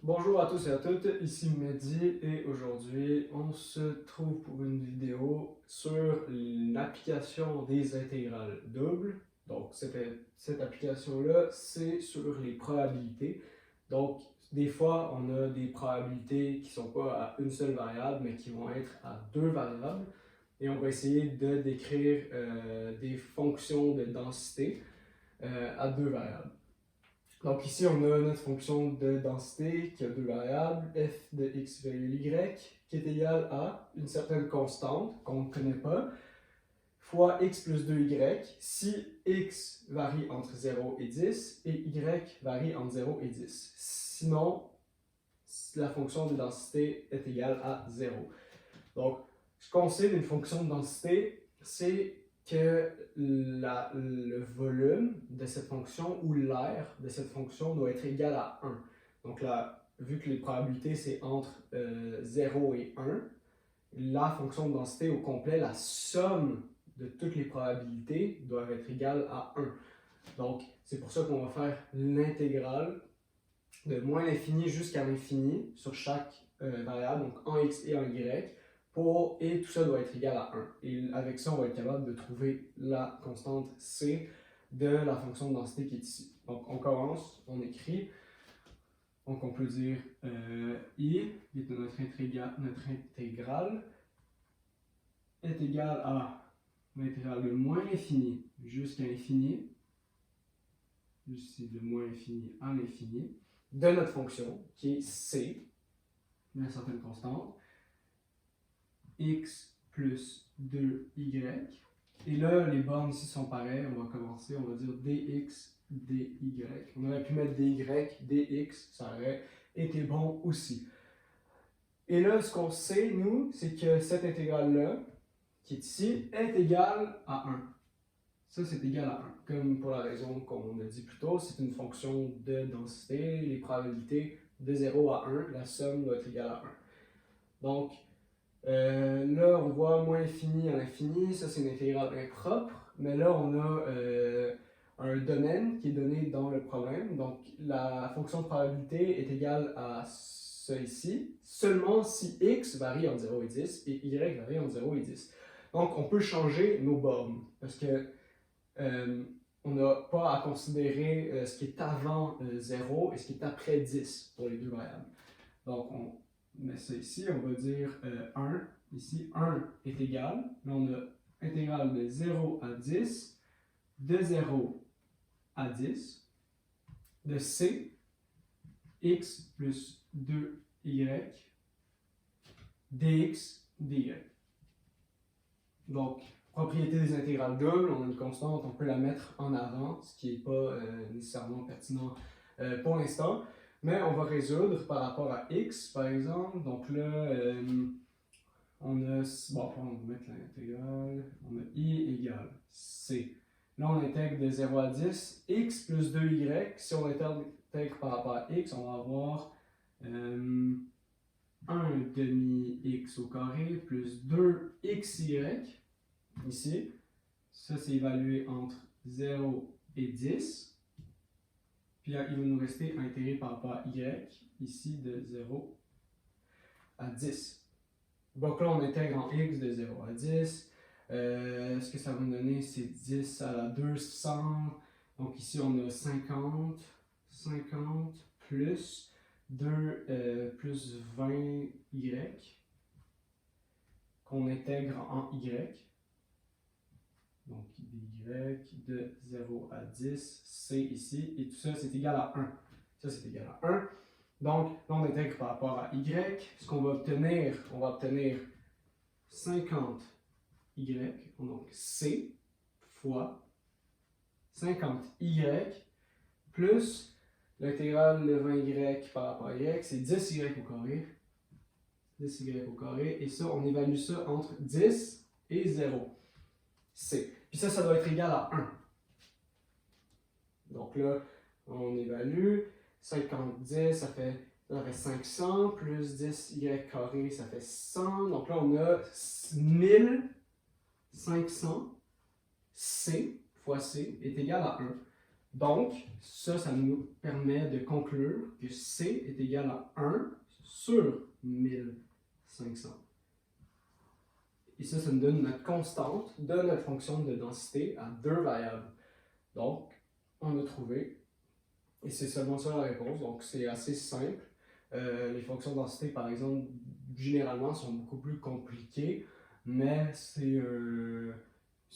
Bonjour à tous et à toutes, ici Mehdi et aujourd'hui on se trouve pour une vidéo sur l'application des intégrales doubles. Donc cette application-là, c'est sur les probabilités. Donc des fois on a des probabilités qui ne sont pas à une seule variable mais qui vont être à deux variables. Et on va essayer de décrire des fonctions de densité à deux variables. Donc ici, on a notre fonction de densité qui a deux variables, f de x virgule y, qui est égale à une certaine constante qu'on ne connaît pas, fois x plus 2y, si x varie entre 0 et 10 et y varie entre 0 et 10. Sinon, la fonction de densité est égale à 0. Donc, ce qu'on sait d'une fonction de densité, c'est que le volume de cette fonction ou l'aire de cette fonction doit être égal à 1. Donc là, vu que les probabilités c'est entre 0 et 1, la fonction de densité au complet, la somme de toutes les probabilités doit être égale à 1. Donc c'est pour ça qu'on va faire l'intégrale de moins l'infini jusqu'à l'infini sur chaque variable, donc en x et en y. Et tout ça doit être égal à 1. Et avec ça, on va être capable de trouver la constante C de la fonction de densité qui est ici. Donc, on commence, on écrit. Donc, on peut dire I, qui est notre intégrale, est égale à l'intégrale de moins l'infini jusqu'à l'infini. Ici, de moins l'infini à l'infini, de notre fonction, qui est C, d'une certaine constante, x plus 2y. Et là, les bornes ici sont pareilles. On va commencer, on va dire dx, dy. On aurait pu mettre dy, dx, ça aurait été bon aussi. Et là, ce qu'on sait, nous, c'est que cette intégrale-là, qui est ici, est égale à 1. Ça, c'est égal à 1. Comme pour la raison qu'on a dit plus tôt, c'est une fonction de densité. Les probabilités de 0 à 1, la somme doit être égale à 1. Donc, là, on voit moins infini à l'infini, ça c'est une intégrale impropre, mais là on a un domaine qui est donné dans le problème, donc la fonction de probabilité est égale à ça ici, seulement si x varie entre 0 et 10 et y varie entre 0 et 10. Donc on peut changer nos bornes, parce que on n'a pas à considérer ce qui est avant 0 et ce qui est après 10 pour les deux variables. Donc on met ça ici, on va dire 1. Ici, 1 est égal. Là, on a intégrale de 0 à 10, de 0 à 10, de c, x plus 2y, dx, dy. Donc, propriété des intégrales doubles, on a une constante, on peut la mettre en avant, ce qui n'est pas nécessairement pertinent pour l'instant. Mais on va résoudre par rapport à x, par exemple. Donc là, on a, bon, on va mettre l'intégrale, on a i égale c. Là, on intègre de 0 à 10, x plus 2y. Si on intègre par rapport à x, on va avoir 1 demi x au carré plus 2xy, ici. Ça, c'est évalué entre 0 et 10. Puis il va nous rester à intégrer par rapport à y, ici de 0 à 10. Donc là, on intègre en x de 0 à 10. Ce que ça va nous donner, c'est 10 à la 200. Donc ici, on a 50 plus 2 plus 20y qu'on intègre en y. Donc dy de 0 à 10, c ici, et tout ça, c'est égal à 1. Ça, c'est égal à 1. Donc, là, on intègre par rapport à y. Ce qu'on va obtenir, on va obtenir 50y, donc c, fois 50y, plus l'intégrale de 20y par rapport à y, c'est 10y au carré. 10y au carré, et ça, on évalue ça entre 10 et 0. C. Puis ça doit être égal à 1. Donc là, on évalue. 50, 10, ça fait 500, plus 10y carré, ça fait 100. Donc là, on a 1500. C fois C est égal à 1. Donc, ça nous permet de conclure que C est égal à 1 sur 1500. Et ça nous donne notre constante de notre fonction de densité à deux variables. Donc, on a trouvé, et c'est seulement ça la réponse, donc c'est assez simple. Les fonctions de densité, par exemple, généralement sont beaucoup plus compliquées, mais c'est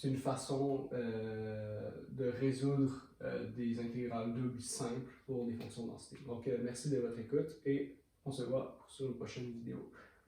une façon de résoudre des intégrales doubles simples pour des fonctions de densité. Donc, merci de votre écoute et on se voit sur une prochaine vidéo.